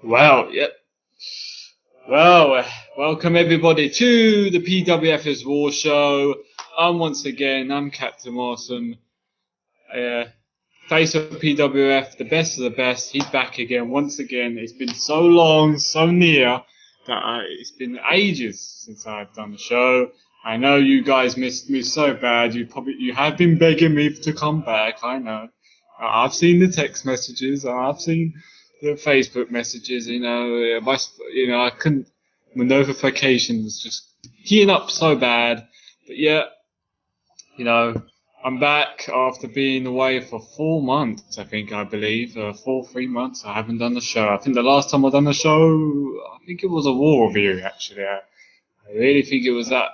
Well, yep. Well, welcome everybody to the PWF's War Show. I'm Captain Awesome, uh, face of PWF, the best of the best. He's back again, once again. It's been so long, so near that it's been ages since I've done the show. I know you guys missed me so bad. You have been begging me to come back. I know. I've seen the text messages. I've seen the Facebook messages. I couldn't. My notification was just keying up so bad. But yeah, you know, I'm back after being away for 4 months. I believe 3 months. I haven't done the show. I think the last time I done the show, I think it was a war review. Actually, I really think it was that.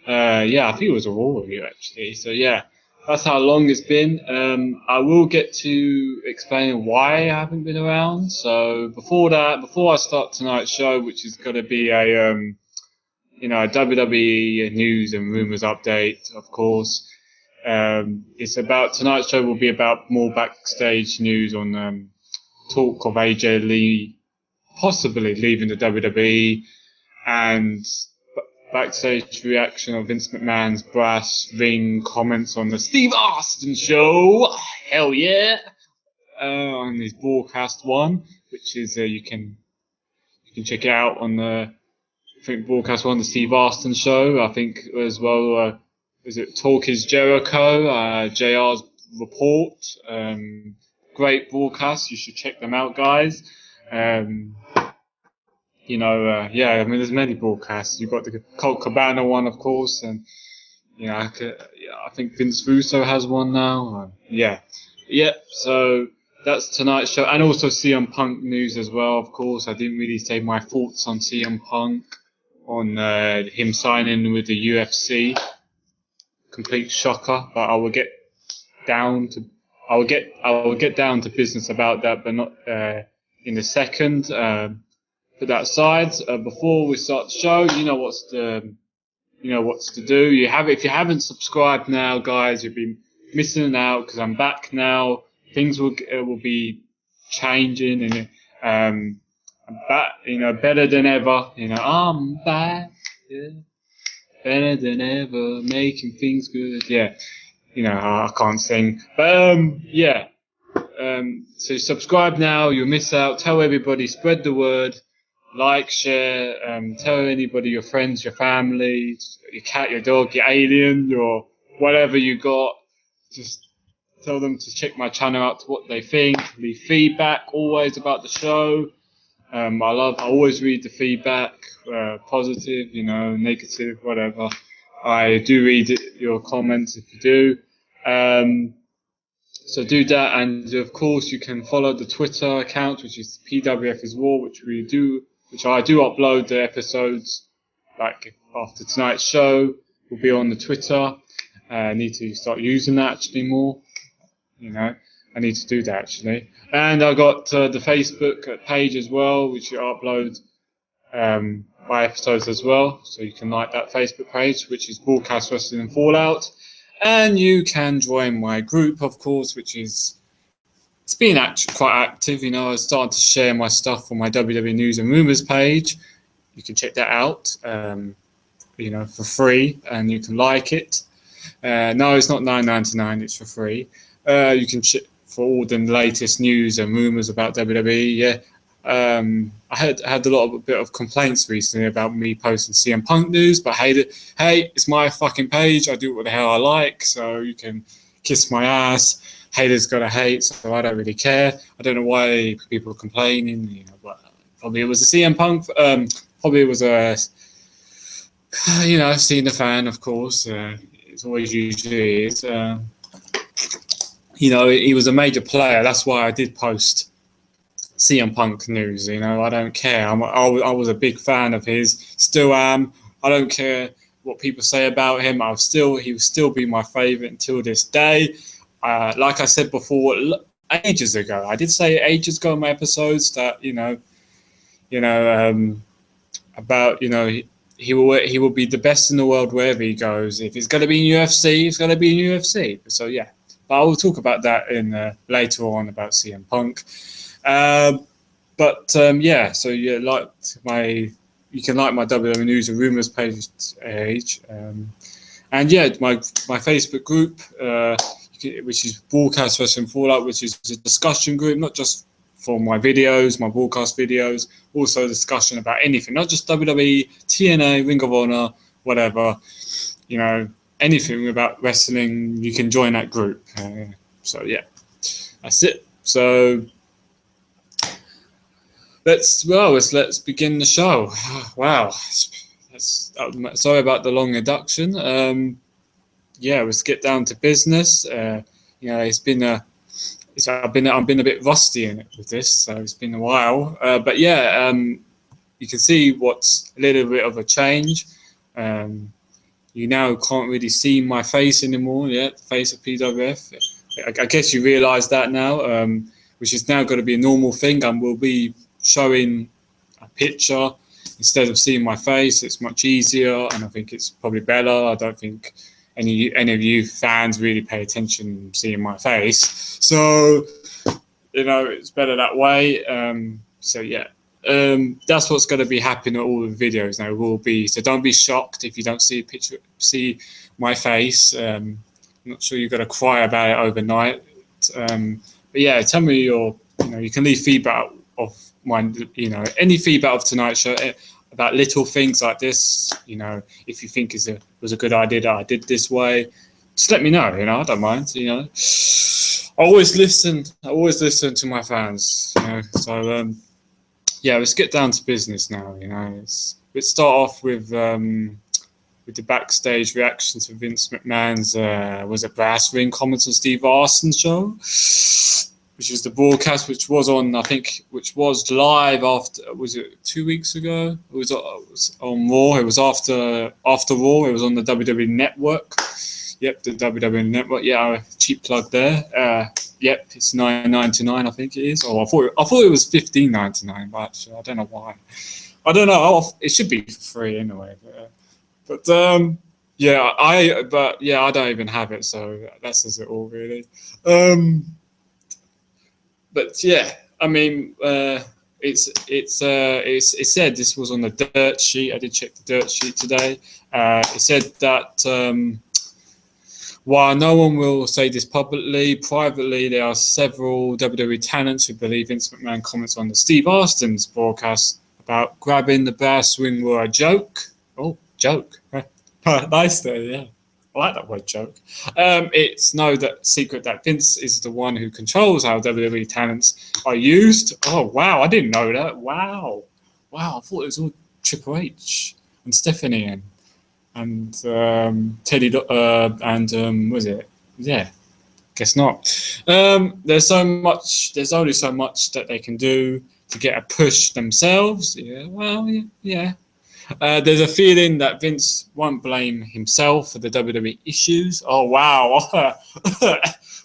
Yeah, I think it was a Raw review actually. So yeah, that's how long it's been. I will get to explain why I haven't been around. So before I start tonight's show, which is going to be a WWE news and rumors update, of course. It's about tonight's show will be about more backstage news on talk of AJ Lee possibly leaving the WWE and backstage reaction of Vince McMahon's brass ring comments on the Steve Austin show. Hell yeah! On his broadcast one, which is you can check it out on the broadcast one, the Steve Austin show. I think as well. Is it Talk Is Jericho? JR's report. Great broadcast. You should check them out, guys. Yeah, I mean, there's many broadcasts. You've got the Colt Cabana one, of course, and I think Vince Russo has one now. Yeah. So that's tonight's show, and also CM Punk news as well. Of course, I didn't really say my thoughts on CM Punk, on him signing with the UFC. Complete shocker, but I will get down to business about that, but not in a second. Put that aside. Before we start the show, you know what's to do. If you haven't subscribed now, guys, you've been missing out because I'm back now. Things will be changing, and I'm back. Better than ever. I'm back. Yeah. Better than ever, making things good. Yeah. I can't sing, but yeah. So subscribe now. You'll miss out. Tell everybody. Spread the word. Like, share, tell anybody, your friends, your family, your cat, your dog, your alien, your whatever you got. Just tell them to check my channel out, to what they think. Leave feedback always about the show. I always read the feedback, positive, negative, whatever. I do read your comments if you do. So do that, and of course you can follow the Twitter account, which is PWF is War, which I do upload the episodes like after tonight's show. Will be on the Twitter. I need to start using that actually more. I need to do that actually. And I got the Facebook page as well, which you upload my episodes as well. So you can like that Facebook page, which is Broadcast Wrestling and Fallout. And you can join my group, of course, which is it's been quite active. I started to share my stuff on my WWE News and Rumors page. You can check that out, for free, and you can like it. No, it's not $9.99. It's for free. You can check for all the latest news and rumors about WWE. Yeah, I had a bit of complaints recently about me posting CM Punk news, but hey, it's my fucking page. I do what the hell I like, so you can kiss my ass. Haters gotta hate, so I don't really care. I don't know why people are complaining, but probably it was a CM Punk. Probably it was seeing the fan, of course. It's always usually is. He was a major player. That's why I did post CM Punk news. I don't care. I was a big fan of his. Still am. I don't care what people say about him. He will still be my favorite until this day. Like I said before, ages ago, I did say ages ago in my episodes that about he will be the best in the world wherever he goes. If he's going to be in UFC, he's going to be in UFC. So yeah, but I will talk about that in later on about CM Punk. But yeah, so yeah, you can like my WWE News and Rumors page, and yeah, my Facebook group, which is Broadcast Wrestling Fallout, which is a discussion group, not just for my videos, my broadcast videos, also a discussion about anything, not just WWE, TNA, Ring of Honor, whatever, you know, anything about wrestling. You can join that group. So yeah, that's it. So let's begin the show. Wow, sorry about the long introduction. Yeah, let's get down to business. You know, I've been a bit rusty in it with this, so it's been a while. But yeah, you can see what's a little bit of a change. You now can't really see my face anymore. Yeah, the face of PWF. I guess you realise that now, which is now going to be a normal thing, and we'll be showing a picture instead of seeing my face. It's much easier, and I think it's probably better. I don't think any of you fans really pay attention seeing my face, so you know it's better that way. So yeah, that's what's going to be happening at all the videos now. Will be, so don't be shocked if you don't see my face. I'm not sure you're going to cry about it overnight. But yeah, tell me you can leave feedback of any feedback of tonight's show about little things like this. You know, if you think it was a good idea that I did this way, just let me know. You know, I don't mind. You know, I always listen to my fans. You know, so yeah, let's get down to business now. You know, let's start off with the backstage reaction to Vince McMahon's was it brass ring comments on Steve Austin's show, which is the broadcast, which was live after, was it 2 weeks ago? It was on Raw. It was after Raw. It was on the WWE Network. Yep, the WWE Network. Yeah, cheap plug there. Yep, it's $9.99, I think it is. Oh, I thought it was $15.99, but actually, I don't know why. I don't know. It should be free anyway. But yeah, I don't even have it, so that says it all, really. But yeah, I mean, it said this was on the dirt sheet. I did check the dirt sheet today. It said that while no one will say this publicly, privately there are several WWE talents who believe Vince McMahon comments on the Steve Austin's broadcast about grabbing the brass ring were a joke. Oh, joke. Nice there, yeah. I like that word, joke. It's no secret that Vince is the one who controls how WWE talents are used. Oh, wow, I didn't know that. Wow, I thought it was all Triple H and Stephanie and Teddy was it? Yeah, guess not. There's only so much that they can do to get a push themselves. Yeah, well, yeah. There's a feeling that Vince won't blame himself for the WWE issues. Oh, wow.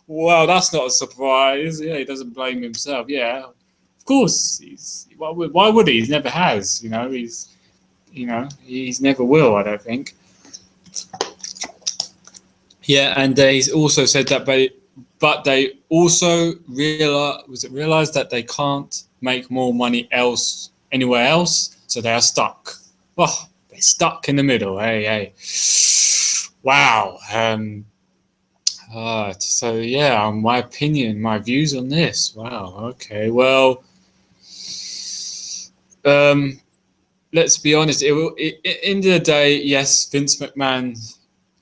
Wow, that's not a surprise. Yeah, he doesn't blame himself. Yeah, of course. Why would he? He never has. You know, he's never will, I don't think. Yeah, and he's also said that, but they also realize that they can't make more money anywhere else, so they are stuck. Oh, they're stuck in the middle. Hey. Wow. So yeah, my opinion, my views on this. Wow. Okay. Well, let's be honest. End of the day, yes, Vince McMahon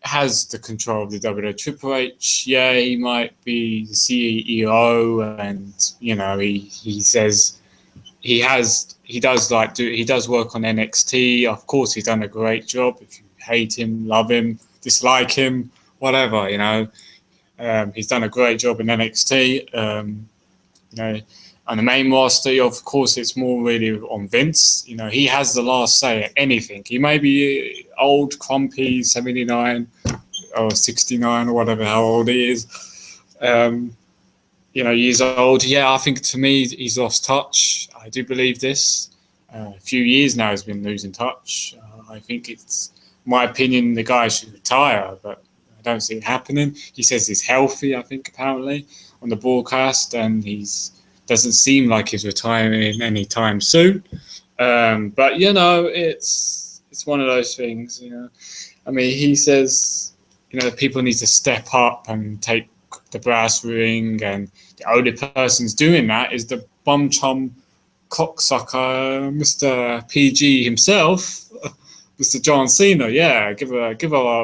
has the control of the WWE. Triple H, yeah, he might be the CEO, and you know, he says he does work on NXT. Of course, he's done a great job. If you hate him, love him, dislike him, whatever, you know, he's done a great job in NXT. You know, on the main roster, of course, it's more really on Vince. You know, he has the last say at anything. He may be old, crumpy, 79 or 69 or whatever, how old he is. You know, he's old. Yeah, I think to me, he's lost touch. I do believe this. A few years now he's been losing touch. I think it's my opinion the guy should retire, but I don't see it happening. He says he's healthy, I think, apparently, on the broadcast, and he's doesn't seem like he's retiring anytime soon. But you know, it's one of those things. You know, I mean, he says, you know, people need to step up and take the brass ring, and the only person's doing that is the bum chum cocksucker, Mr. PG himself, Mr. John Cena. Yeah, give a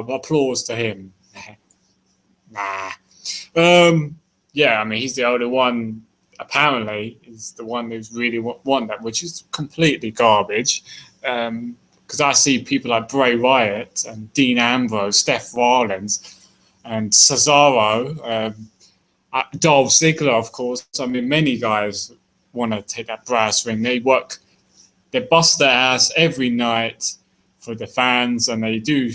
applause to him. Nah. Yeah, I mean, he's the only one. Apparently, is the one who's really won that, which is completely garbage. Because I see people like Bray Wyatt and Dean Ambrose, Seth Rollins, and Cesaro, Dolph Ziggler, of course. I mean, many guys want to take that brass ring. They bust their ass every night for the fans, and they do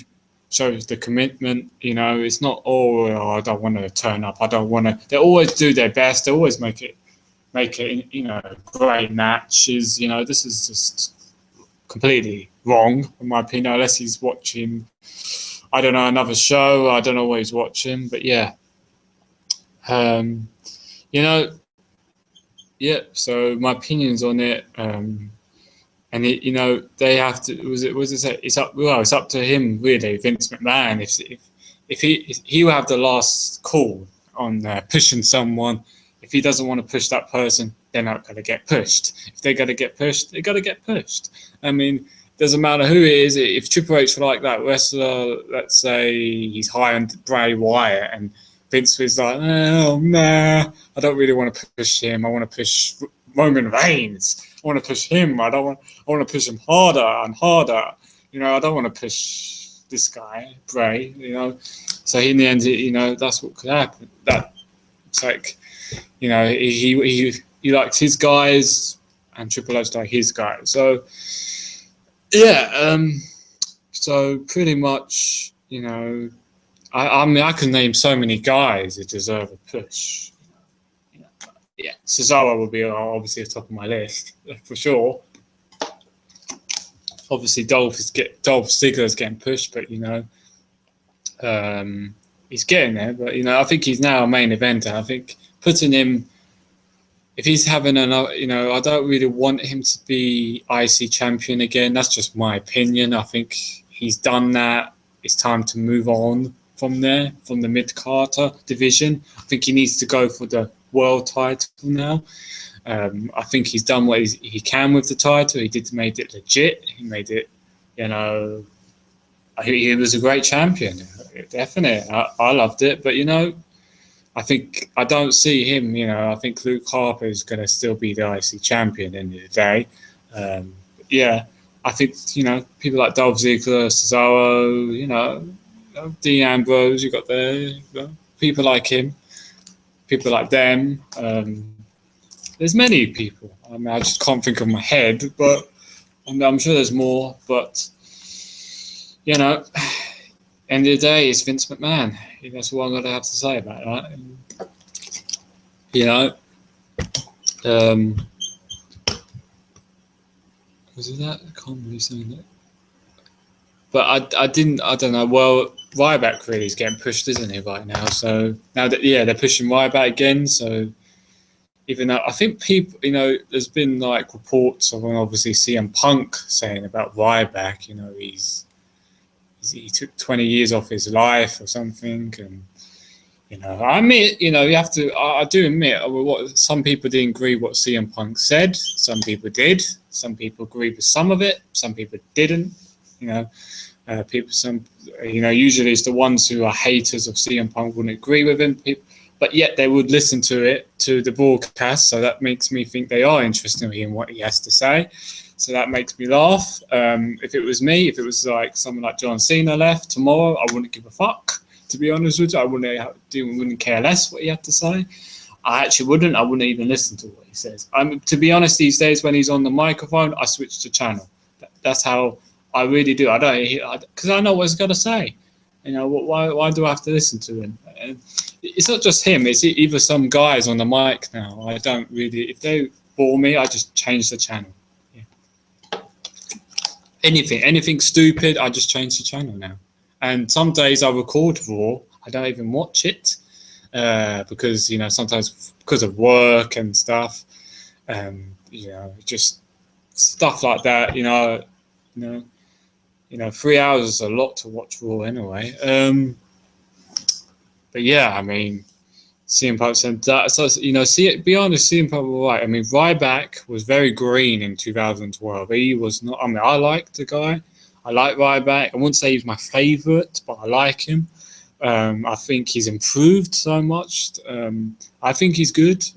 show the commitment. You know, it's not I don't want to turn up. I don't want to. They always do their best. They always make it, you know, great matches. You know, this is just completely wrong, in my opinion, unless he's watching, I don't know, another show. I don't know what he's watching, but yeah. You know, yeah, so my opinions on it, and it, you know, they have to, it's up to him, really, Vince McMahon. If he will have the last call on pushing someone. If he doesn't want to push that person, they're not going to get pushed. If they're going to get pushed, they're going to get pushed. I mean, doesn't matter who it is. If Triple H were like that wrestler, let's say he's hired Bray Wyatt, and Vince was like, oh, nah, I don't really want to push him. I want to push Roman Reigns. I want to push him. I want to push him harder and harder. You know, I don't want to push this guy, Bray, you know. So in the end, you know, that's what could happen. It's like, you know, he likes his guys, and Triple H like his guys. So, yeah, so pretty much, you know, I mean, I can name so many guys that deserve a push. You know, yeah, Cesaro will be obviously at the top of my list for sure. Obviously, Dolph Ziggler is getting pushed, but you know, he's getting there. But you know, I think he's now a main eventer. I think putting him, if he's having another, you know, I don't really want him to be IC champion again. That's just my opinion. I think he's done that. It's time to move on from there, from the mid-Carter division. I think he needs to go for the world title now. I think he's done what he can with the title. He made it legit. He made it, you know, he was a great champion. Definitely. I loved it. But, you know, I don't see him, you know, I think Luke Harper is going to still be the IC champion at the end of the day. Yeah, I think, you know, people like Dolph Ziggler, Cesaro, you know, Dean Ambrose, you got there, you know, people like him, people like them. There's many people. I mean, I just can't think of my head, but I'm sure there's more. But, you know, end of the day, it's Vince McMahon. That's what I'm going to have to say about that. You know, was it that? I can't really say that. But I don't know. Well, Ryback really is getting pushed, isn't he, right now? So now that, yeah, they're pushing Ryback again. So even though I think people, you know, there's been like reports of obviously CM Punk saying about Ryback, you know, he took 20 years off his life or something. And, you know, I admit, you know, you have to, I do admit what some people didn't agree what CM Punk said. Some people did. Some people agreed with some of it. Some people didn't. You know, you know, usually it's the ones who are haters of CM Punk wouldn't agree with him, but yet they would listen to the broadcast. So that makes me think they are interested in what he has to say. So that makes me laugh. If it was me, if it was like someone like John Cena left tomorrow, I wouldn't give a fuck. To be honest with you, I wouldn't care less what he had to say. I actually wouldn't. I wouldn't even listen to what he says. To be honest, these days when he's on the microphone, I switch to channel. That's how I really do. I don't, because I know what he's got to say. You know, why do I have to listen to him? And it's not just him. It's either some guys on the mic now. I don't really. If they bore me, I just change the channel. Yeah. Anything stupid, I just change the channel now. And some days I record Raw. I don't even watch it because, you know, sometimes because of work and stuff. Just stuff like that. 3 hours is a lot to watch Raw anyway. But yeah, I mean, CM Punk said that. So be honest, CM Punk was right. I mean, Ryback was very green in 2012. He was not. I mean, I like the guy. I like Ryback. I wouldn't say he's my favourite, but I like him. I think he's improved so much. I think he's good.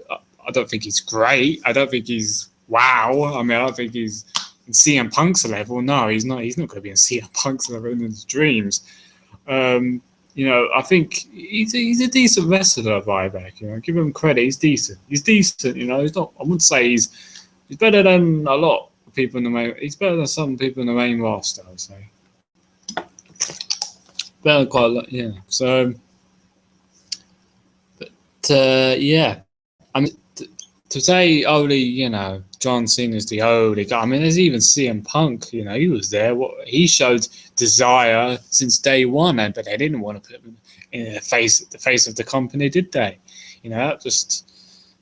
I don't think he's great. I don't think he's wow. I mean, I don't think he's in CM Punk's level. No, he's not. He's not going to be in CM Punk's level in his dreams. I think he's a decent wrestler, Ryback. Give him credit. He's decent. He's decent. He's not. I wouldn't say he's better than a lot of people in the main. He's better than some people in the main roster, I would say. Better than quite a lot, yeah. So, but yeah, I mean, to say only John Cena's the only guy. I mean, there's even CM Punk. He was there. He showed desire since day one, but they didn't want to put him in the face of the company, did they? That just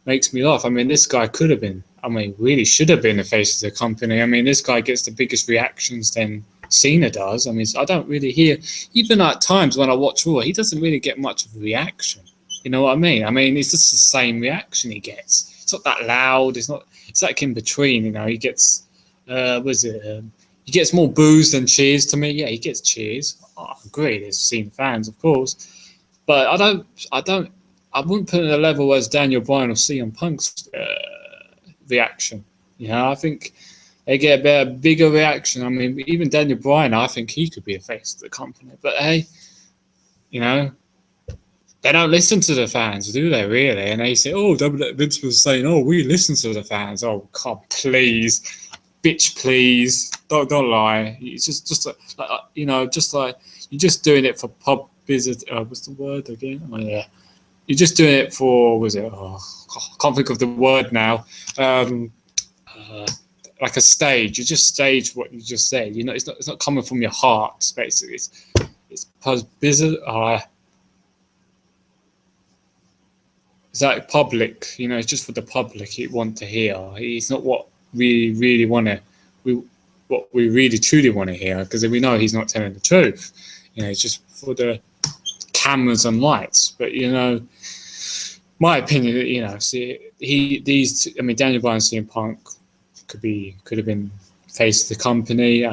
makes me laugh. I mean, this guy could have been. I mean, really should have been the face of the company. I mean, this guy gets the biggest reactions than Cena does. I mean, I don't really hear, even at times when I watch Raw, he doesn't really get much of a reaction. You know what I mean? I mean, it's just the same reaction he gets. It's not that loud. It's like in between. He gets, he gets more boos than cheers to me. Yeah, he gets cheers. I agree. There's Cena fans, of course, but I wouldn't put it at a level as Daniel Bryan or CM Punk's reaction. I think they get a bigger reaction. I mean, even Daniel Bryan, I think he could be a face of the company. But hey, they don't listen to the fans, do they, really? And they say, oh, Vince was saying, oh, we listen to the fans. Oh, God, please. Bitch, please. Don't lie. It's just like you're just doing it for pub visit. What's the word again? Oh, yeah. You're just doing it for, I can't think of the word now. Like a stage. You just stage what you just said. It's not coming from your heart, basically. It's business. It's like public, it's just for the public you want to hear. It's not what we really want to, what we really truly want to hear, because we know he's not telling the truth. It's just for the cameras and lights. But my opinion, Daniel Bryan and CM Punk could have been face of the company.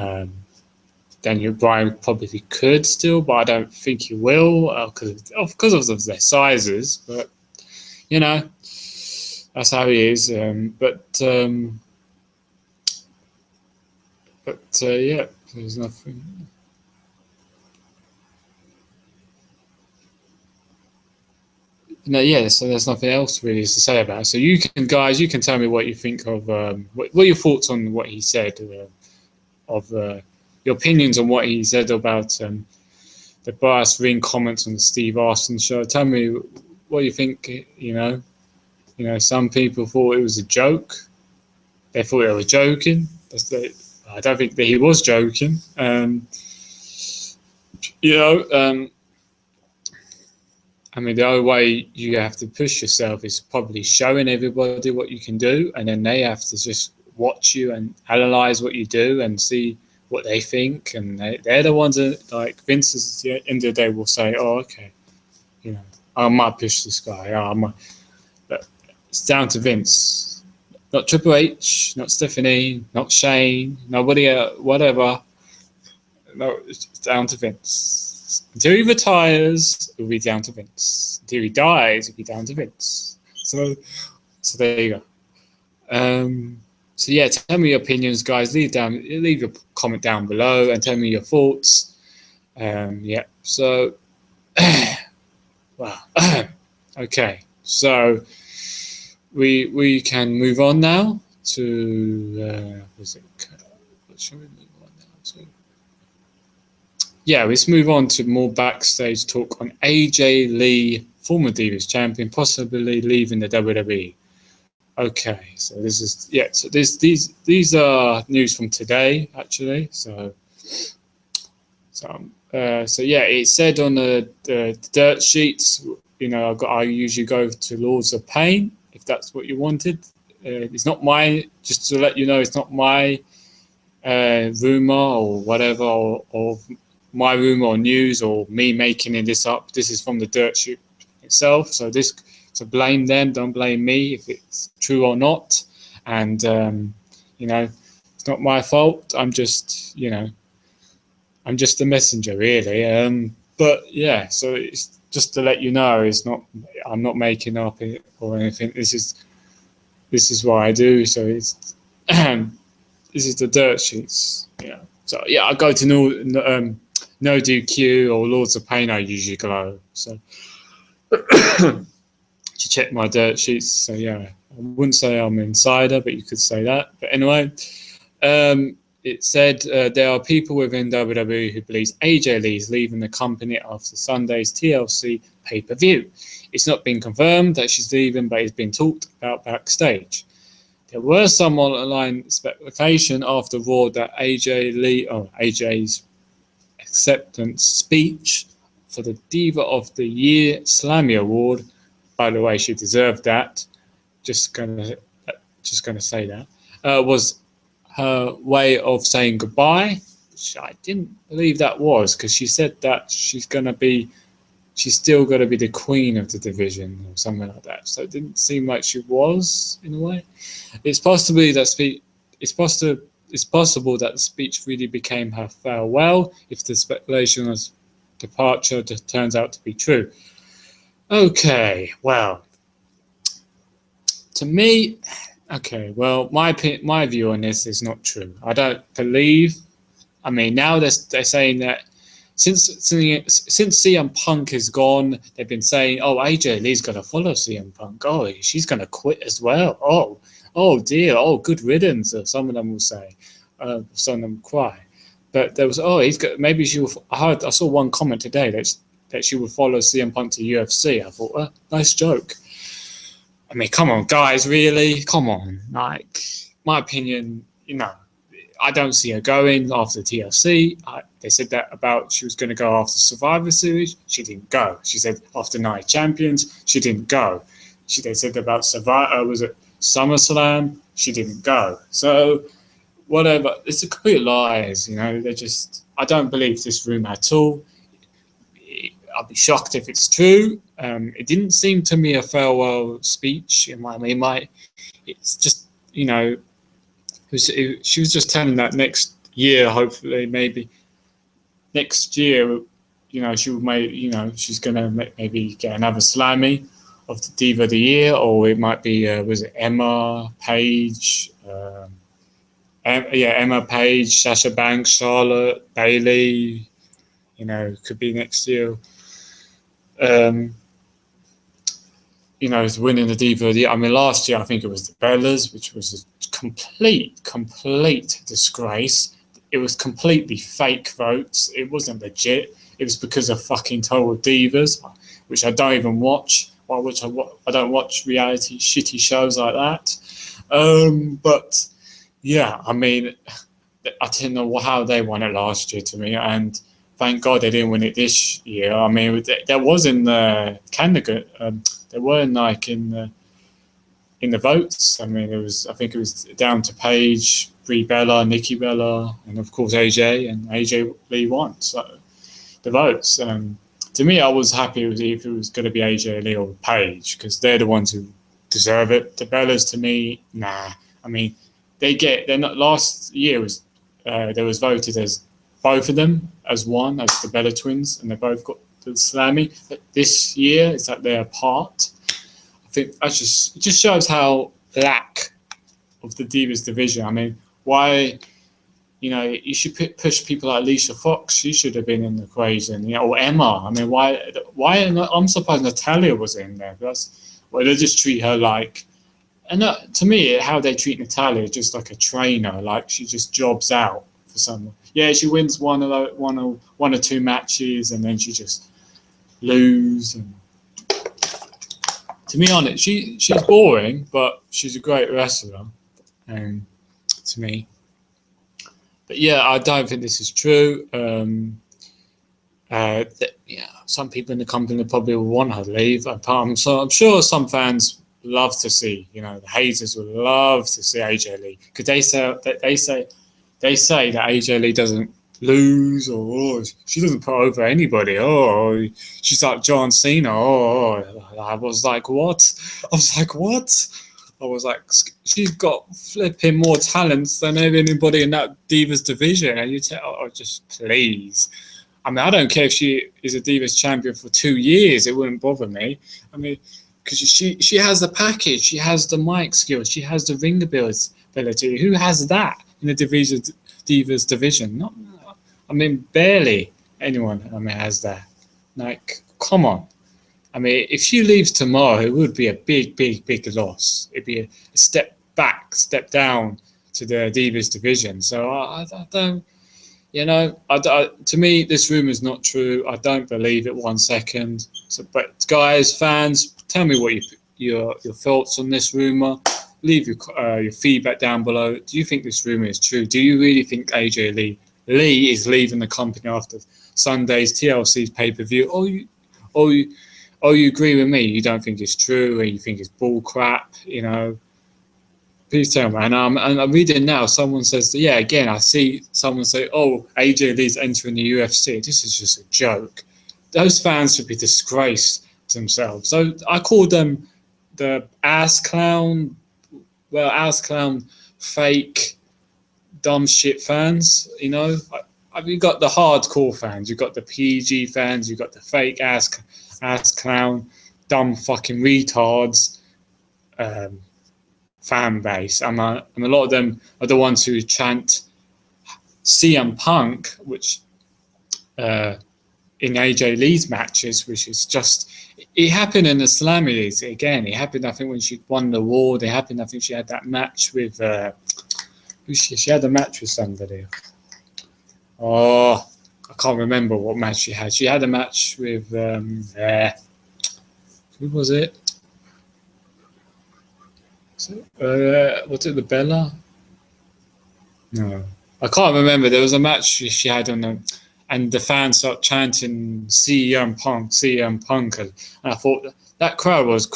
Daniel Bryan probably could still, but I don't think he will because of their sizes. But that's how he is. Yeah, there's nothing. No, yeah. So there's nothing else really to say about it. So you can tell me what you think of what are your thoughts on what he said, your opinions on what he said about the bias ring comments on the Steve Austin show. Tell me what you think. Some people thought it was a joke. They thought they were joking. I don't think that he was joking. I mean, the only way you have to push yourself is probably showing everybody what you can do, and then they have to just watch you and analyze what you do and see what they think. And they're the ones that, like Vince, at the end of the day, will say, "Oh, okay, I might push this guy. I might." But it's down to Vince, not Triple H, not Stephanie, not Shane, nobody, whatever. No, it's down to Vince. Until he retires, it'll be down to Vince. Until he dies, it'll be down to Vince. So there you go. So yeah, tell me your opinions, guys. Leave your comment down below and tell me your thoughts. Yeah. So, well, okay. So we can move on now to what shall we move on now to? Yeah, let's move on to more backstage talk on AJ Lee, former Divas champion, possibly leaving the WWE. Okay, so this is So these are news from today, actually. So yeah, it said on the dirt sheets. I usually go to Lords of Pain if that's what you wanted. It's not my, just to let you know, it's not my rumor or whatever, or my rumor or news or me making this up. This is from the dirt sheet itself. So blame them, don't blame me if it's true or not. And it's not my fault. I'm just a messenger, really. But yeah, so it's just to let you know, it's not. I'm not making up it or anything. This is what I do. So it's this is the dirt sheets. Yeah. So yeah, I go to No DQ or Lords of Pain. I usually go. So to check my dirt sheets. So yeah, I wouldn't say I'm an insider, but you could say that. But anyway, it said there are people within WWE who believes AJ Lee is leaving the company after Sunday's TLC pay-per-view. It's not been confirmed that she's leaving, but it's been talked about backstage. There were some online speculation after Raw that AJ's acceptance speech for the Diva of the Year Slammy Award. By the way, she deserved that. Just gonna say that was her way of saying goodbye, which I didn't believe that was, because she said that she's still going to be the queen of the division or something like that. So it didn't seem like she was, in a way. It's possible that the speech really became her farewell if the speculation of departure turns out to be true. Okay, well, to me, my view on this is not true. I don't believe. I mean, now they're saying that since CM Punk is gone, they've been saying, "Oh, AJ Lee's going to follow CM Punk. Oh, she's going to quit as well. Oh dear. Oh, good riddance." Or some of them will say. Some of them cry. But there was, maybe she will. I saw one comment today that she would follow CM Punk to UFC. I thought, nice joke. I mean, come on, guys, really? Come on. Like, my opinion, I don't see her going after TLC. They said that about she was going to go after Survivor Series. She didn't go. She said after Night Champions, she didn't go. They said about was it SummerSlam? She didn't go. So, whatever. It's a complete lies, I don't believe this rumor at all. I'll be shocked if it's true. It didn't seem to me a farewell speech. It's just, she was just telling that next year, hopefully, maybe next year, she will she's going to maybe get another Slammy of the Diva of the Year, or it might be, was it Emma Page? Emma Page, Sasha Banks, Charlotte, Bayley, could be next year. Is winning the Diva of the Year. I mean, last year I think it was the Bellas, which was a complete disgrace. It was completely fake votes. It wasn't legit. It was because of fucking Total Divas, which I don't even watch. I don't watch reality shitty shows like that. But yeah, I mean, I didn't know how they won it last year to me, and thank God they didn't win it this year. I mean, there was in the candidate. There weren't in the votes. I mean, I think it was down to Paige, Brie Bella, Nikki Bella, and of course AJ, and AJ Lee won. So the votes. To me, I was happy if it was going to be AJ Lee or Paige, because they're the ones who deserve it. The Bellas, to me, nah. I mean, they're not. Last year there was voted as both of them as one, as the Bella twins, and they both got the Slammy. But this year, it's like they're apart. I think it just shows how lack of the Divas division. I mean, why, you should push people like Alicia Fox. She should have been in the equation, or Emma. I mean, why? I'm surprised Natalia was in there. They just treat her like. And to me, how they treat Natalia is just like a trainer. Like she just jobs out for someone. Yeah, she wins one or two matches, and then she just lose. And to be honest, she's boring, but she's a great wrestler. To me, but yeah, I don't think this is true. Some people in the company probably will want her to leave. I'm sure some fans love to see. The haters would love to see AJ Lee, because they say that AJ Lee doesn't lose, or she doesn't put over anybody. She's like John Cena. I was like, what? I was like, she's got flipping more talents than anybody in that Divas division. And you tell, just please. I mean, I don't care if she is a Divas champion for 2 years. It wouldn't bother me. I mean, because she has the package. She has the mic skills. She has the ring ability. Who has that in the Divas division? Not, I mean, barely anyone, has that. Like, come on. I mean, if she leaves tomorrow, it would be a big, big, big loss. It'd be a step back, step down to the Divas division. So I don't, to me, this rumor is not true. I don't believe it 1 second. So, but guys, fans, tell me what your thoughts on this rumor. Leave your feedback down below. Do you think this rumor is true? Do you really think AJ Lee is leaving the company after Sunday's TLC's pay-per-view? Or you agree with me? You don't think it's true, or you think it's bull crap? Please tell me. And I'm reading now. Someone says, again, I see someone say, AJ Lee's entering the UFC. This is just a joke. Those fans should be disgraced to themselves. So I call them the ass clown, fake, dumb shit fans. You've got the hardcore fans. You've got the PG fans. You've got the fake ass clown, dumb fucking retards fan base. And a lot of them are the ones who chant CM Punk, which in AJ Lee's matches, which is just, it happened in the Slammies again. It happened, I think, when she won the award. It happened, I think she had that match with she had a match with somebody. I can't remember what match she had. She had a match with who was it? Was it the Bella? No, I can't remember. There was a match she had on them, and the fans started chanting CM Punk, and I thought that crowd was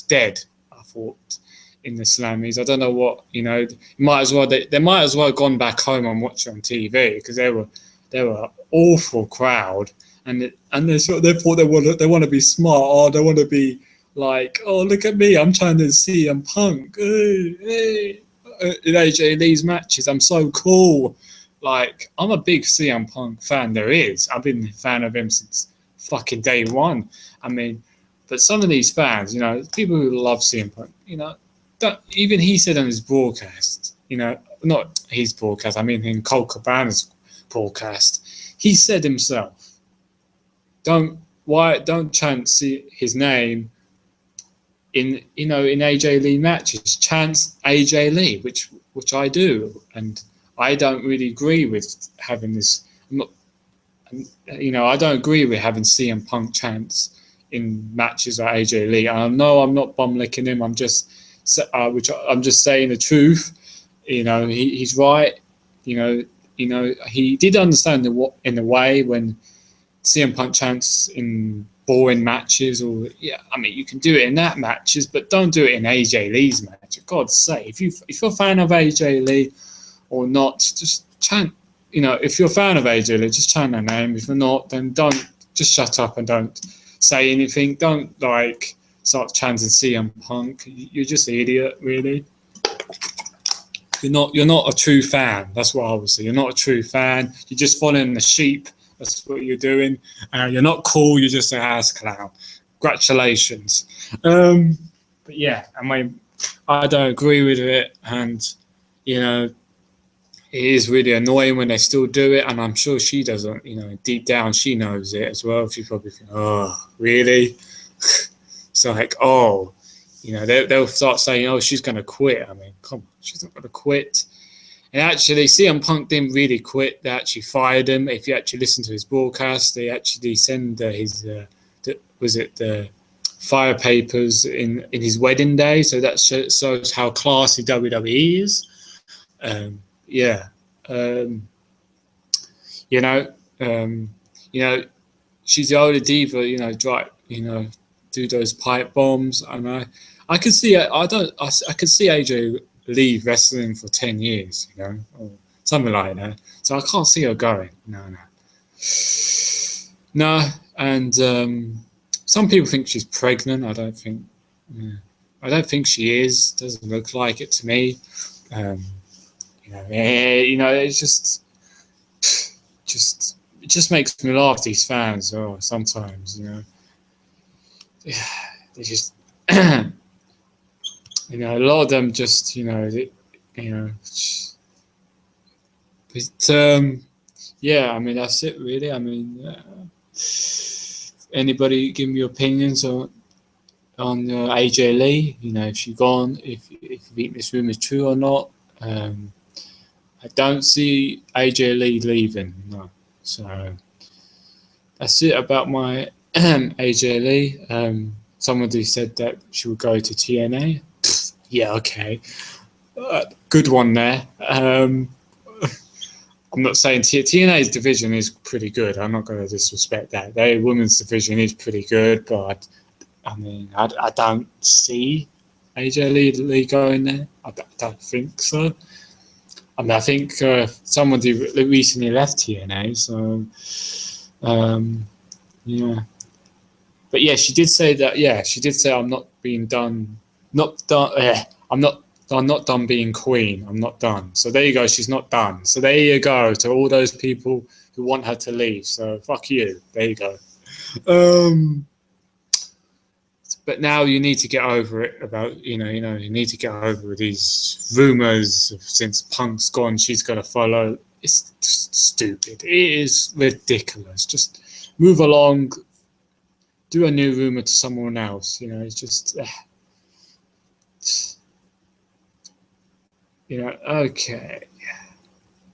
dead. I thought in the Slammies. I don't know what, they might as well have gone back home and watched it on TV, because they were awful crowd, and they thought they want to be smart. They want to be like, look at me, I'm trying to see CM Punk. Hey. In AJ Lee's matches, I'm so cool. Like, I'm a big CM Punk fan. I've been a fan of him since fucking day one. I mean, but some of these fans, people who love CM Punk, even he said on his broadcast, not his broadcast, I mean in Colt Cabana's broadcast, he said himself, don't chant his name in AJ Lee matches. Chant AJ Lee, which I do, and I don't really agree with having this. I don't agree with having CM Punk chants in matches like AJ Lee. And I know I'm not bum licking him. I'm just saying the truth. He's right. He did understand in a way when CM Punk chants in boring matches, or you can do it in that matches, but don't do it in AJ Lee's match. For God's sake, if you're a fan of AJ Lee or not, just chant. If you're a fan of AJ Lee, just chant their name. If you're not, then just shut up and don't say anything. Don't start chanting CM Punk. You're just an idiot, really. You're not a true fan. That's what I would say. You're not a true fan. You're just following the sheep. That's what you're doing. You're not cool. You're just an ass clown. Congratulations. But yeah, I don't agree with it, and it is really annoying when they still do it. And I'm sure she doesn't. Deep down she knows it as well. She probably thinks, really? It's like, they'll start saying, she's going to quit. I mean, come on, she's not going to quit. And actually, CM Punk didn't really quit. They actually fired him. If you actually listen to his broadcast, they actually send the fire papers in his wedding day. So that shows how classy WWE is. She's the older diva. Do those pipe bombs. And I could see. I could see AJ Lee wrestling for 10 years, you know, or something like that. So I can't see her going. No. And some people think she's pregnant. I don't think. Yeah. I don't think she is. Doesn't look like it to me. Um, it's it just makes me laugh. These fans, sometimes, they just, a lot of them just, but yeah, I mean, that's it really. I mean, anybody give me your opinions on AJ Lee? If she gone, if you think this rumor is true or not. I don't see AJ Lee leaving, no. So that's it about my AJ Lee. Somebody said that she would go to TNA. Yeah, okay. Good one there. I'm not saying TNA's division is pretty good. I'm not going to disrespect that. Their women's division is pretty good, but I mean, I don't see AJ Lee going there. I don't think so. I mean, I think somebody recently left TNA, so yeah. But yeah, she did say that. Yeah, she did say I'm not being done. Not done. I'm not done being queen. I'm not done. So there you go. She's not done. So there you go to all those people who want her to leave. So fuck you. There you go. But now you need to get over it. You need to get over these rumors of since Punk's gone, she's going to follow. It's just stupid. It is ridiculous. Just move along. Do a new rumor to someone else. It's just. Okay.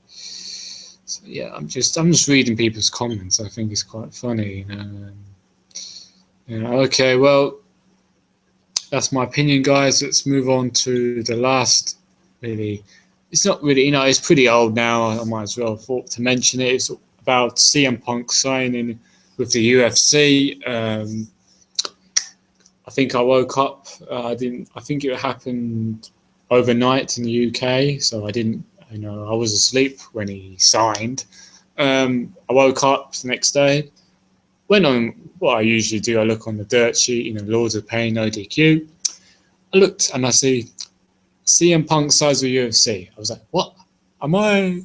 So yeah, I'm just reading people's comments. I think it's quite funny. Okay, well, that's my opinion, guys. Let's move on to the last. Really, it's not really. It's pretty old now. I might as well thought to mention it. It's about CM Punk signing with the UFC. I think I woke up. I think it happened overnight in the UK, so I didn't. I was asleep when he signed. I woke up the next day, went on what I usually do. I look on the dirt sheet, Lords of Pain, no DQ. I looked and I see CM Punk signs with UFC. I was like, what? Am I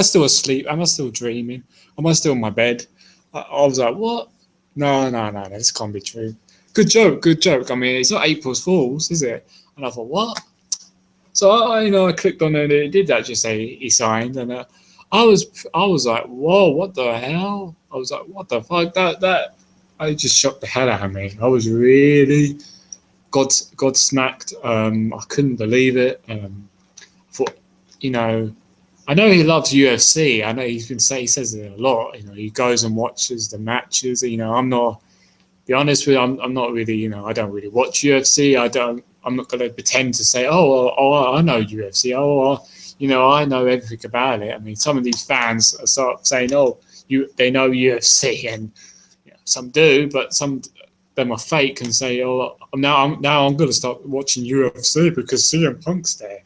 still asleep? Am I still dreaming? Am I still in my bed? I was like, what? No, this can't be true. Good joke. I mean, it's not April's Fools, is it? And I thought, what? So I clicked on it, and it did actually say he signed, and I was like, whoa, what the hell? I was like, what the fuck? That I just shocked the hell out of me. I was really God-smacked. I couldn't believe it. I thought, I know he loves UFC. I know he says it a lot. He goes and watches the matches. I'm not. Be honest with you, I'm not really. I don't really watch UFC. I'm not going to pretend to say, oh, I know UFC. I know everything about it. I mean, some of these fans start saying, they know UFC, and some do, but some of them are fake and say, now I'm going to start watching UFC because CM Punk's there.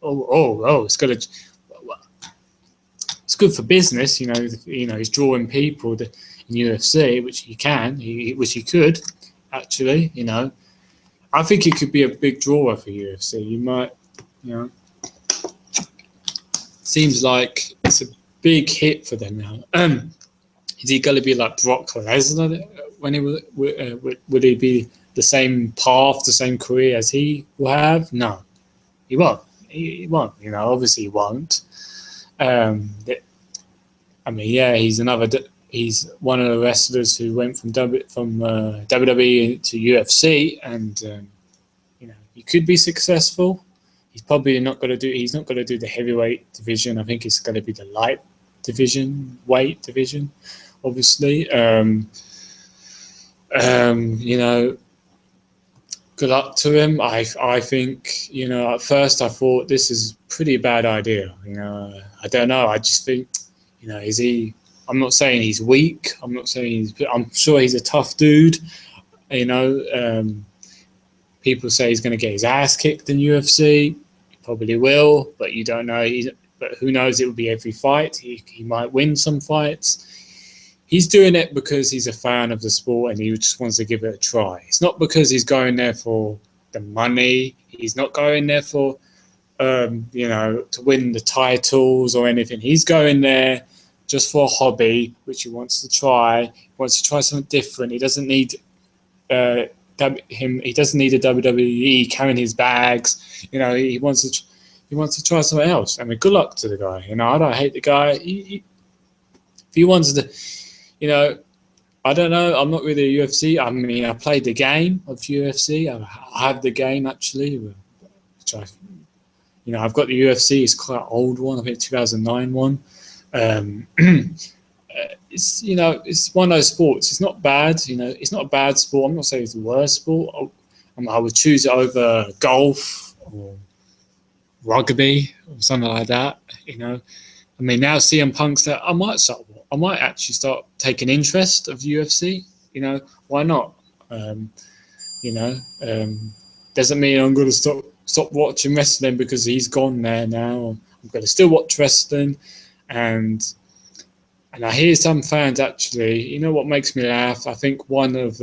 It's going to. It's good for business, he's drawing people in UFC, which he could, actually, I think he could be a big drawer for UFC. You might, seems like it's a big hit for them now. Is he going to be like Brock Lesnar when would he be the same path, the same career as he will have? No, he won't. He won't. Obviously he won't. I mean, yeah, he's one of the wrestlers who went from WWE to UFC, and he could be successful. He's probably not going to do. He's not going to do the heavyweight division. I think it's going to be the light weight division, obviously. Good luck to him. I think, at first I thought this is a pretty bad idea. I don't know. I just think, is he? I'm not saying he's weak. I'm sure he's a tough dude. People say he's going to get his ass kicked in UFC. He probably will, but you don't know. But who knows? It will be every fight. He might win some fights. He's doing it because he's a fan of the sport and he just wants to give it a try. It's not because he's going there for the money. He's not going there for, to win the titles or anything. He's going there just for a hobby, which he wants to try. He wants to try something different. He doesn't need He doesn't need a WWE carrying his bags. He wants to try something else. I mean, good luck to the guy. I don't hate the guy. If he wants to, I don't know. I'm not really a UFC. I mean, I played the game of UFC. I have the game actually, which I've got the UFC. It's quite an old one. I think 2009 one. It's one of those sports. It's not bad. It's not a bad sport. I'm not saying it's the worst sport. I would choose it over golf or rugby or something like that. I mean, now CM Punk's there. I might actually start taking interest of UFC. Why not? Doesn't mean I'm going to stop watching wrestling because he's gone there now. I'm going to still watch wrestling, and I hear some fans actually. What makes me laugh? I think one of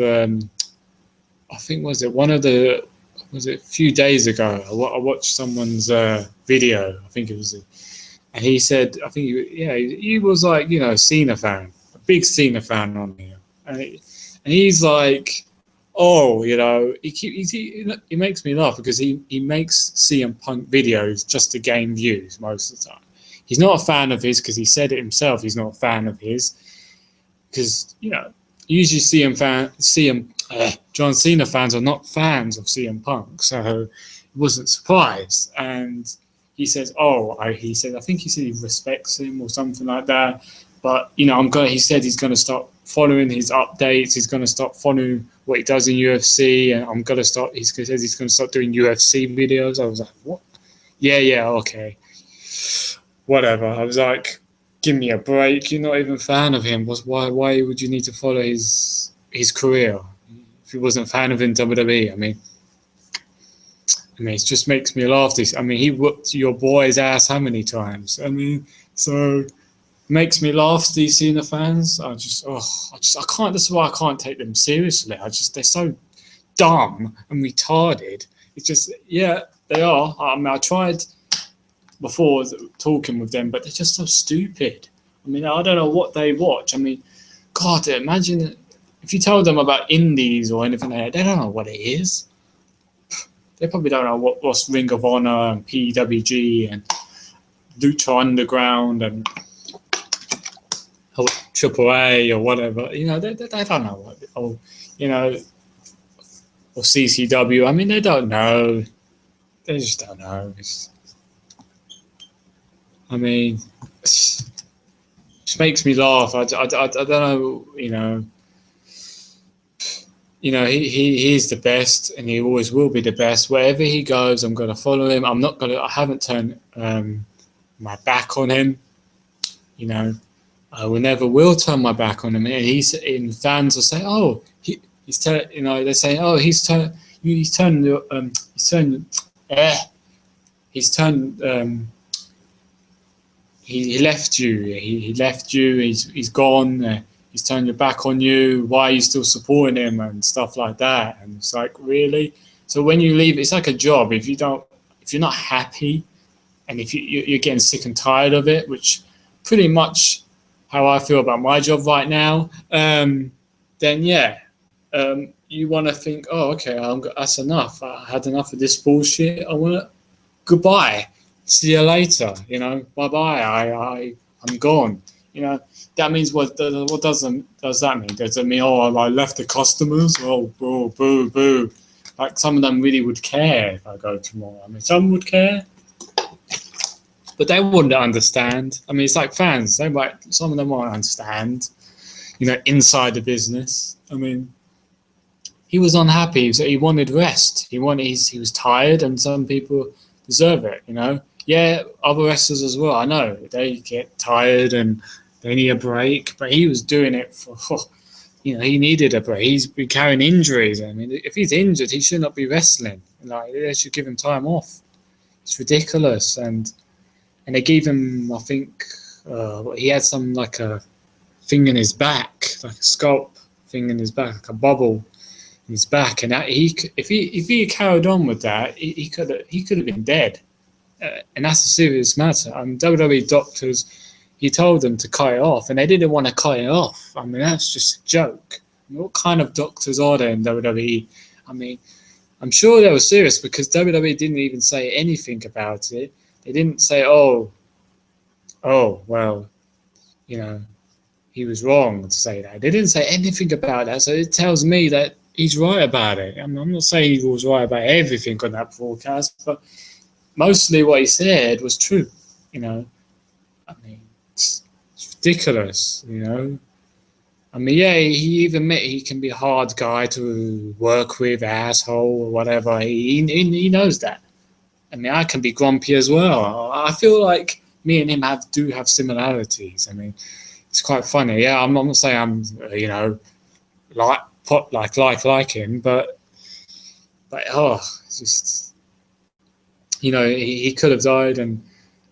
was it a few days ago? I watched someone's video. I think it was, and he said, I think he was like Cena fan, a big Cena fan on here, and he's like, he makes me laugh because he makes CM Punk videos just to gain views most of the time. He's not a fan of his because he said it himself. He's not a fan of his because usually John Cena fans are not fans of CM Punk, so he wasn't surprised. And he says, I think he said he respects him or something like that. But he said he's going to start following his updates. He's going to start following what he does in UFC, and he says he's going to start doing UFC videos. I was like, what? Yeah, okay. Whatever. I was like, give me a break. You're not even a fan of him. Why would you need to follow his career if he wasn't a fan of in WWE? I mean, it just makes me laugh. He whooped your boy's ass how many times? So it makes me laugh. These Cena fans, I can't. That's why I can't take them seriously. They're so dumb and retarded. It's just, they are. I tried before talking with them, but they're just so stupid. I don't know what they watch. God, imagine if you tell them about indies or anything like that, they don't know what it is. They probably don't know what's Ring of Honor and PWG and Lucha Underground and AAA or whatever. They don't know what. Or CCW. They don't know. They just don't know. It just makes me laugh. I don't know. He's the best, and he always will be the best. Wherever he goes, I'm going to follow him. I haven't turned my back on him. I will never will turn my back on him. And fans will say, they're saying, he left you. He left you. He's gone. He's turned your back on you. Why are you still supporting him and stuff like that? And it's like, really? So when you leave, it's like a job. If you're not happy, and if you're getting sick and tired of it, which pretty much how I feel about my job right now, then you want to think, okay, that's enough. I had enough of this bullshit. Goodbye. See you later. Bye-bye. I'm gone. That means what does that mean? Does it mean, I left the customers? Boo. Like, some of them really would care if I go tomorrow. Some would care, but they wouldn't understand. It's like fans. Some of them won't understand, inside the business. He was unhappy, so he wanted rest. He was tired, and some people deserve it, Yeah, other wrestlers as well. I know they get tired and they need a break, but he was doing it for he needed a break. He's been carrying injuries. I mean, if he's injured, he should not be wrestling. Like, they should give him time off. It's ridiculous. And they gave him, I think, he had some like a thing in his back, like a scalp thing in his back, like a bubble in his back. And if he carried on with that, he could have been dead. And that's a serious matter. WWE doctors, he told them to cut it off, and they didn't want to cut it off. I mean, that's just a joke. I mean, what kind of doctors are there in WWE? I mean, I'm sure they were serious, because WWE didn't even say anything about it. They didn't say, oh, well, he was wrong to say that. They didn't say anything about that, so it tells me that he's right about it. I'm not saying he was right about everything on that broadcast, but mostly what he said was true. I mean, it's ridiculous. I mean, yeah, he even admit he can be a hard guy to work with, asshole or whatever. He knows that. I mean, I can be grumpy as well. I feel like me and him do have similarities. I mean, it's quite funny. Yeah, I'm not saying I'm like him, but it's just, he could have died, and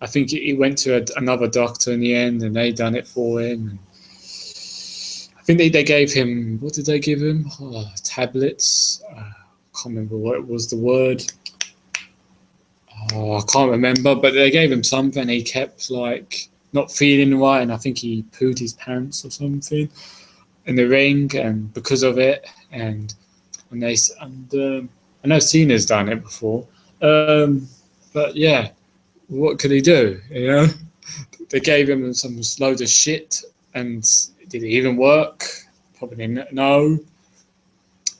I think he went to another doctor in the end, and they done it for him. And I think they gave him, what did they give him? Tablets. I can't remember what was the word. I can't remember, but they gave him something. He kept not feeling right, and I think he pooed his pants or something in the ring, and because of it. And I know Cena's done it before, but yeah, what could he do? They gave him some load of shit, and did it even work? Probably no.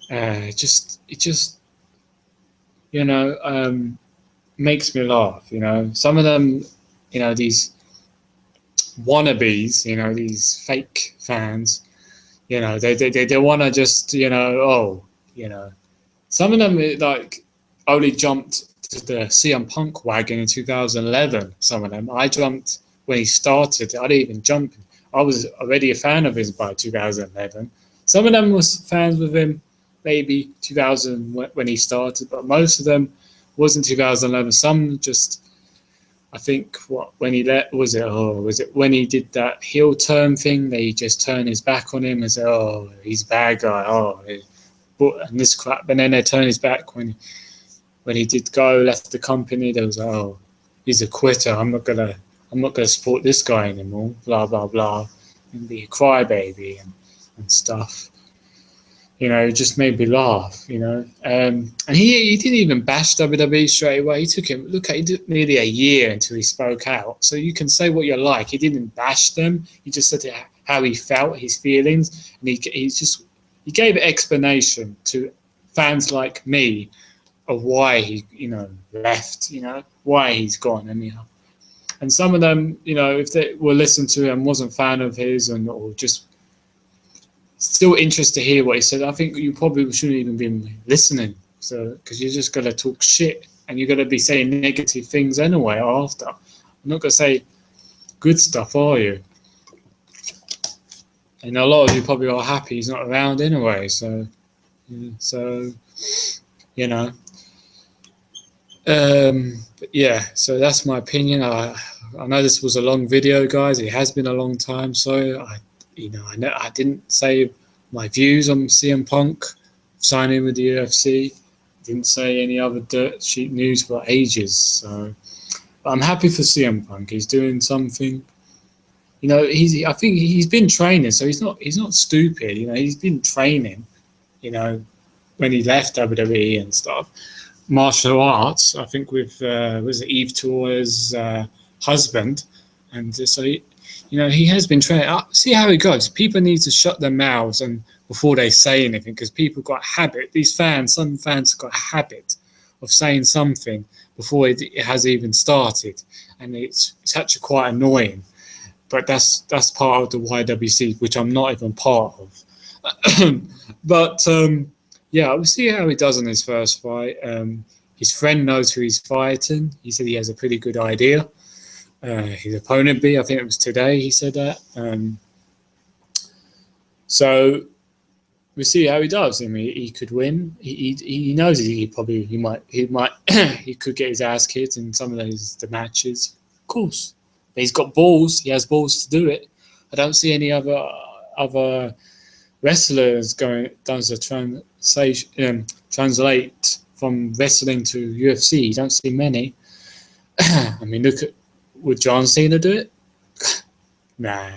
It just makes me laugh. Some of them, these wannabes, these fake fans, they want to just, some of them only jumped to the CM Punk wagon in 2011. Some of them, I jumped when he started. I didn't even jump. I was already a fan of his by 2011. Some of them was fans with him maybe 2000 when he started, but most of them was in 2011. Some just, I think, when he was it when he did that heel turn thing? They just turned his back on him and said, "Oh, he's a bad guy." And this crap. And then they turned his back when he did left the company. There was, "Oh, he's a quitter. I'm not gonna support this guy anymore." Blah blah blah, and be a crybaby and stuff. It just made me laugh. And he didn't even bash WWE straight away. He took him. He did nearly a year until he spoke out. So you can say what you like. He didn't bash them. He just said how he felt, his feelings, and he gave an explanation to fans like me of why he left. Why he's gone anyhow. And some of them, if they were listening to him, wasn't a fan of his, or just still interested to hear what he said, I think you probably shouldn't even be listening. So, because you're just going to talk shit, and you're going to be saying negative things anyway after. I'm not going to say good stuff, are you? And a lot of you probably are happy he's not around anyway. So but yeah, so that's my opinion. I know this was a long video, guys. It has been a long time, so I didn't say my views on CM Punk signing with the UFC. Didn't say any other dirt sheet news for ages. So, but I'm happy for CM Punk. He's doing something. I think he's been training, so he's not stupid. He's been training. When he left WWE and stuff, martial arts. I think with was it Eve Torres' husband, and so he has been training. See how it goes. People need to shut their mouths before they say anything, because people got a habit. Some fans have got a habit of saying something before it has even started, and it's actually quite annoying. But that's part of the YWC, which I'm not even part of. But yeah, we'll see how he does in his first fight. His friend knows who he's fighting. He said he has a pretty good idea. His opponent I think it was today he said that. So we'll see how he does. I mean, he could win. He knows he could get his ass kicked in some of the matches, of course. But he's got balls. He has balls to do it. I don't see any other wrestlers does a translate from wrestling to UFC. You don't see many. I mean, would John Cena do it? Nah.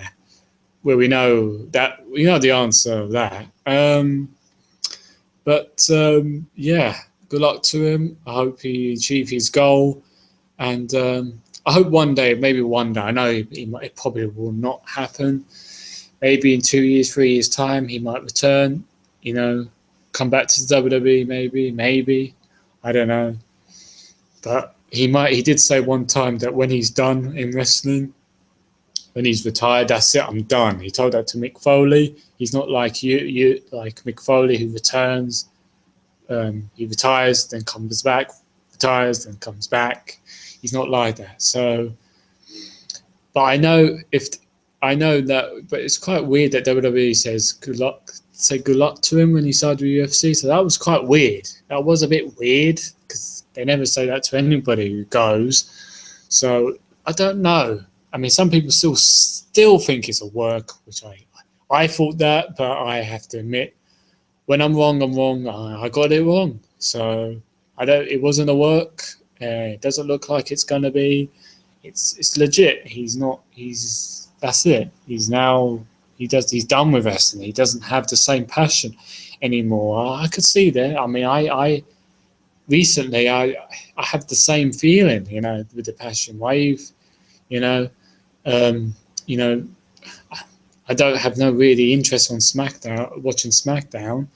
Well, we know the answer of that. Yeah, good luck to him. I hope he achieves his goal, and I hope one day, I know it probably will not happen. Maybe in 2 years, 3 years' time, he might return. Come back to the WWE. Maybe, I don't know. But he might. He did say one time that when he's done in wrestling, when he's retired, that's it, I'm done. He told that to Mick Foley. He's not like you like Mick Foley, who returns. He retires, then comes back, retires, then comes back. He's not like that. So, but I know that, but it's quite weird that WWE says good luck to him when he started with UFC. So that was quite weird. That was a bit weird because they never say that to anybody who goes. So I don't know. I mean, some people still think it's a work, which I thought that, but I have to admit, when I'm wrong, I'm wrong. I got it wrong. So it wasn't a work. It doesn't look like it's gonna be. It's legit. That's it. He's done with wrestling. He doesn't have the same passion anymore. I could see that. I mean, I recently I have the same feeling, with the passion wave, I don't have no really interest on watching SmackDown.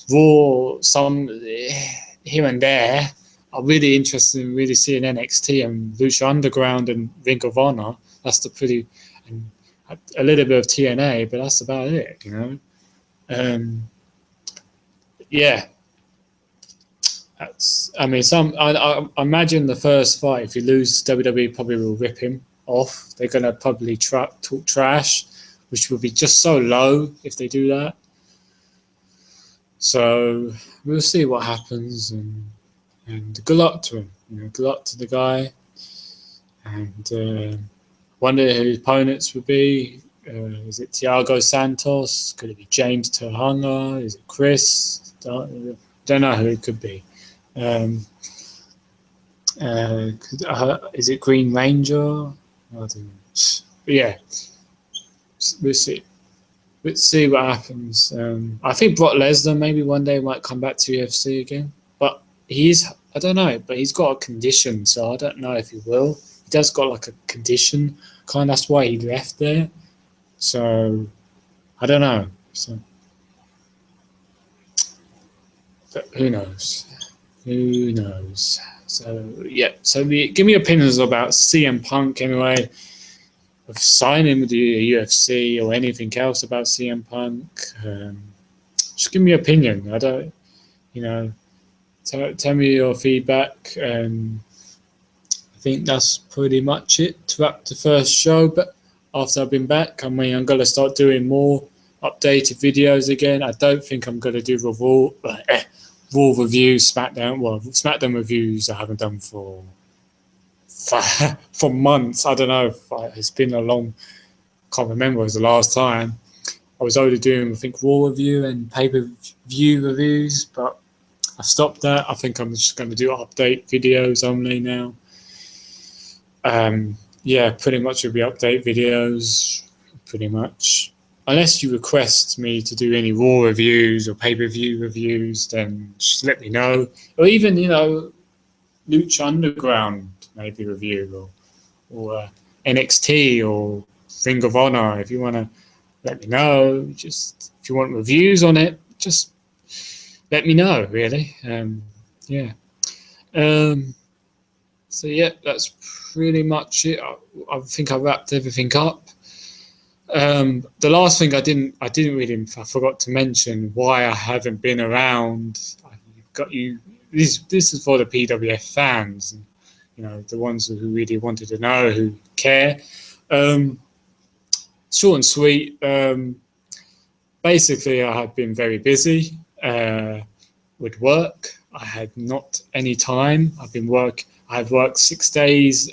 Raw, some here and there. I'm really interested in really seeing NXT and Lucha Underground and Ring of Honor. That's and a little bit of TNA, but that's about it, Yeah. I imagine the first fight, if you lose, WWE probably will rip him off. They're going to probably talk trash, which will be just so low if they do that. So we'll see what happens, and good luck to him. Good luck to the guy. And wonder who his opponents would be. Is it Thiago Santos? Could it be James Tuhanga? Is it Chris? Don't know who it could be. Is it Green Ranger? I don't know. But yeah, we'll see. Let's see what happens. I think Brock Lesnar maybe one day might come back to UFC again, but I don't know, but he's got a condition, so I don't know if he will. He does got like a condition, that's why he left there. So I don't know. So, but who knows? Who knows? So yeah. So give me opinions about CM Punk anyway, of signing with the UFC or anything else about CM Punk. Just give me your opinion. I don't, tell me your feedback. I think that's pretty much it to wrap the first show. But after I've been back, I'm going to start doing more updated videos again. I don't think I'm going to do Raw reviews, SmackDown reviews I haven't done for months. I don't know. It's been a long. Can't remember. It was the last time. I was only doing, I think, Raw review and pay-per-view reviews, but I stopped that. I think I'm just going to do update videos only now. Yeah, pretty much it'll be update videos, pretty much. Unless you request me to do any Raw reviews or pay-per-view reviews, then just let me know. Or even, Lucha Underground maybe review, or NXT or Ring of Honor. If you want to let me know, just if you want reviews on it, just let me know, really. Yeah. So yeah, that's pretty much it. I think I wrapped everything up. The last thing I forgot to mention why I haven't been around. This is for the PWF fans, the ones who really wanted to know, who care. Short and sweet. basically, I have been very busy with work. I had not any time. I've worked 6 days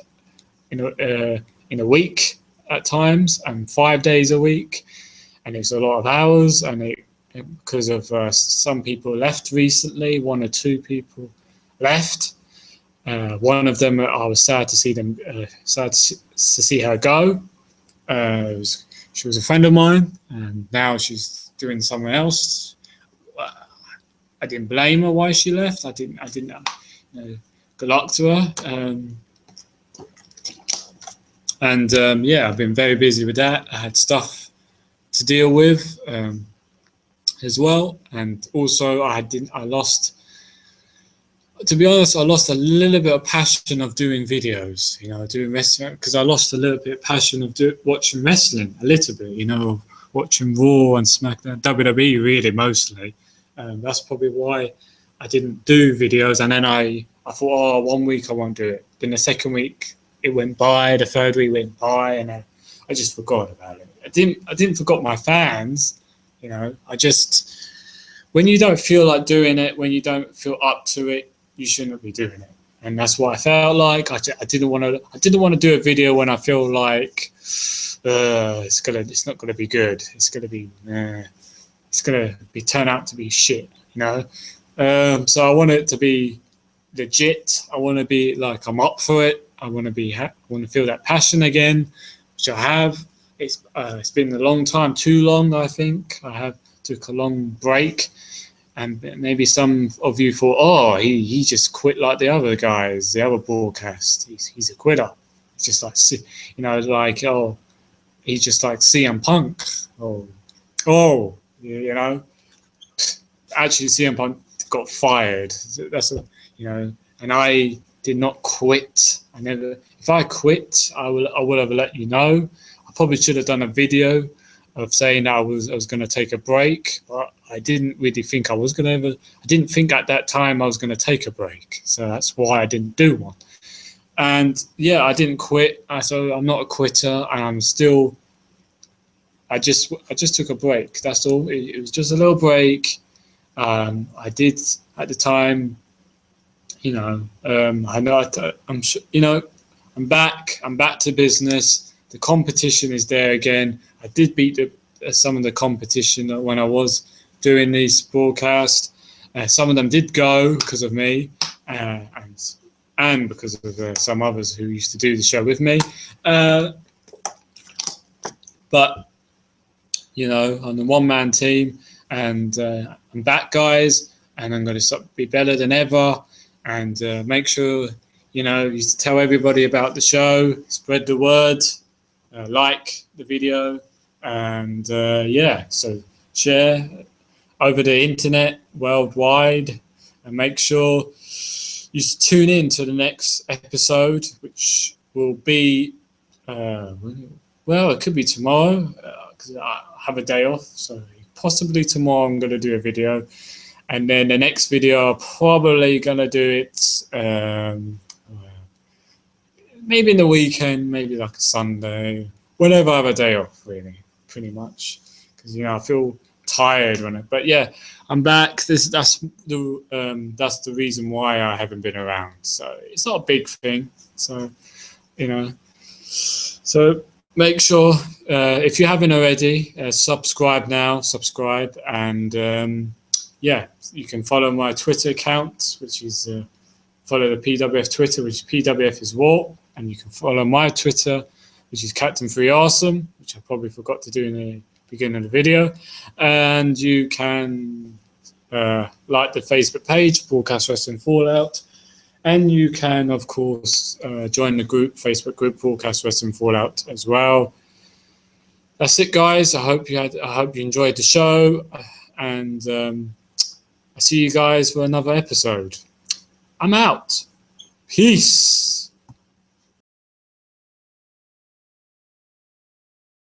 in a week at times, and 5 days a week, and it's a lot of hours. And because of some people left recently, 1 or 2 people left. One of them, I was sad to see her go. She was a friend of mine, and now she's doing something else. I didn't blame her why she left. I didn't. Good luck to her. I've been very busy with that. I had stuff to deal with as well, and also I lost. To be honest, I lost a little bit of passion of doing videos, doing wrestling, because I lost a little bit of passion of watching wrestling, a little bit, watching Raw and SmackDown, WWE really mostly. That's probably why I didn't do videos. And then I thought, 1 week I won't do it. Then the second week it went by, the third week went by, and I just forgot about it. I didn't forget my fans, when you don't feel like doing it, when you don't feel up to it, you shouldn't be doing it. And that's what I felt like. I didn't want to do a video when I feel like it's not gonna be good. It's gonna be turn out to be shit. So I want it to be legit. I want to be like I'm up for it. I want to feel that passion again, which I have. It's been a long time, too long. I think I took a long break. And maybe some of you thought, he just quit like the other guys, the other broadcast. He's a quitter. It's just like, he's just like CM Punk. Actually, CM Punk got fired. And I did not quit. If I quit, I would have let you know. I probably should have done a video of saying that I was going to take a break, but I didn't really think I was going to I didn't think at that time I was going to take a break. So that's why I didn't do one. And yeah, I didn't quit. So I'm not a quitter, and I'm still, I just took a break. That's all. It was just a little break. I did at the time, I know I'm sure, I'm back to business. The competition is there again. I did beat some of the competition when I was doing these broadcasts. Some of them did go because of me, and because of some others who used to do the show with me. But I'm the one-man team, and I'm back, guys, and I'm going to be better than ever. And make sure you tell everybody about the show, spread the word, like the video, and so share over the internet worldwide, and make sure you tune in to the next episode, which will be it could be tomorrow, because I have a day off, so possibly tomorrow I'm going to do a video, and then the next video I'm probably going to do it maybe in the weekend, maybe like a Sunday, whenever I have a day off, really, pretty much, because I feel tired when but yeah, I'm back. That's the reason why I haven't been around. So it's not a big thing. So so make sure if you haven't already, subscribe, and you can follow my Twitter account, which is follow the PWF Twitter, which is PWF is War, and you can follow my Twitter, which is Captain3Awesome, which I probably forgot to do in the beginning of the video. And you can like the Facebook page, Broadcast Wrestling Fallout, and you can, of course, join the Facebook group, Broadcast Wrestling Fallout, as well. That's it, guys. I hope you enjoyed the show, and I see you guys for another episode. I'm out. Peace.